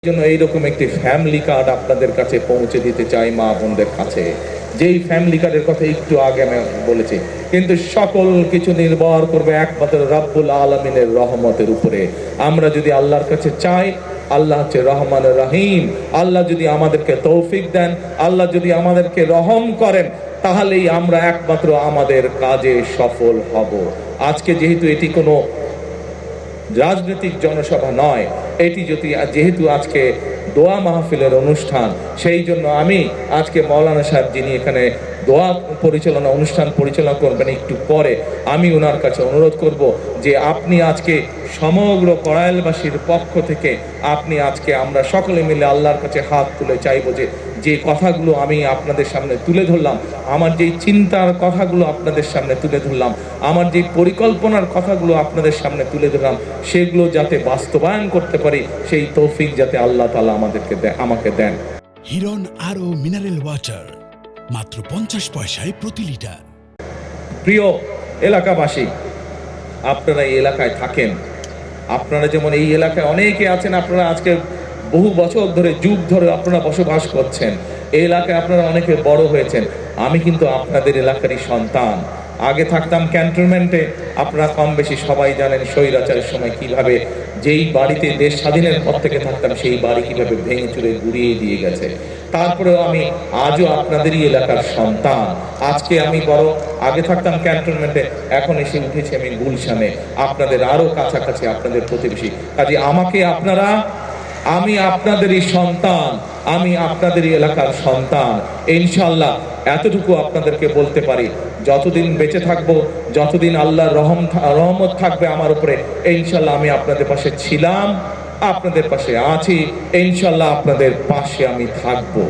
জন্য এইরকম একটি ফ্যামিলি কার্ড আপনাদের কাছে পৌঁছে দিতে চাই মা বোনদের কাছে, যেই ফ্যামিলি কার্ডের কথা একটু আগে আমি বলেছি, কিন্তু সকল কিছু নির্ভর করবে একমাত্র রব্বুল আলামিনের রহমতের উপরে। আমরা যদি আল্লাহর কাছে চাই, আল্লাহ হচ্ছে রহমান রহিম, আল্লাহ যদি আমাদেরকে তৌফিক দেন, আল্লাহ যদি আমাদেরকে রহম করেন, তাহলেই আমরা একমাত্র আমাদের কাজে সফল হব। আজকে যেহেতু এটি কোনো রাজনৈতিক জনসভা নয়, এটি যেহেতু আজকে দোয়া মাহফিলের অনুষ্ঠান, সেই জন্য আমি আজকে মৌলানা সাহেব যিনি এখানে দোয়া অনুষ্ঠান পরিচালনা করবেন একটু পরে, আমি ওনার কাছে অনুরোধ করব যে আপনি আজকে সমগ্র কড়াইলবাসীর পক্ষ থেকে আপনি আজকে আমরা সকলে মিলে আল্লাহর কাছে হাত তুলে চাইব যে কথাগুলো আমি আপনাদের সামনে তুলে ধরলাম, আমার যেই চিন্তার কথাগুলো আপনাদের সামনে তুলে ধরলাম, আমার যেই পরিকল্পনার কথাগুলো আপনাদের সামনে তুলে ধরলাম, সেগুলো যাতে বাস্তবায়ন করতে পারি, সেই তৌফিক যাতে আল্লাহ তাআলা আমাকে দেন। হিরন আরো মিনারেল ওয়াটার মাত্র 50 পয়সায় প্রতি লিটার। প্রিয় এলাকাবাসী, আপনারা এই এলাকায় থাকেন, আপনারা যেমন এই এলাকায় অনেকে আছেন, আপনারা আজকে বহু বছর ধরে যুগ ধরে আপনারা বসবাস করছেন, এই এলাকায় আপনারা অনেকে বড় হয়েছেন। আমি কিন্তু আপনাদের এলাকারই সন্তান। আগে থাকতাম ক্যান্টনমেন্টে, আপনারা কম বেশি সবাই জানেন স্বৈরাচারের সময় কিভাবে যেই বাড়িতে দেশ স্বাধীনের পর থেকে থাকতাম, সেই বাড়ি কিভাবে ভেঙে চুরে গুড়িয়ে দিয়ে গেছে। তারপরেও আমি আজও আপনাদেরই এলাকার সন্তান। আজকে আমি বড়, আগে থাকতাম ক্যান্টনমেন্টে, এখন এসে উঠেছি আমি গুলশানে, আপনাদের আরো কাছাকাছি, আপনাদের প্রতিবেশী। কাজে আমি আপনাদেরই সন্তান, আমি আপনাদেরই এলাকার সন্তান। ইনশাআল্লাহ এতটুকু আপনাদেরকে বলতে পারি, যতদিন বেঁচে থাকবো, যতদিন আল্লাহর রহমত থাকবে আমার উপরে, ইনশাআল্লাহ আমি আপনাদের পাশে ছিলাম, আপনাদের পাশে আছি, ইনশাআল্লাহ আপনাদের পাশে আমি থাকবো।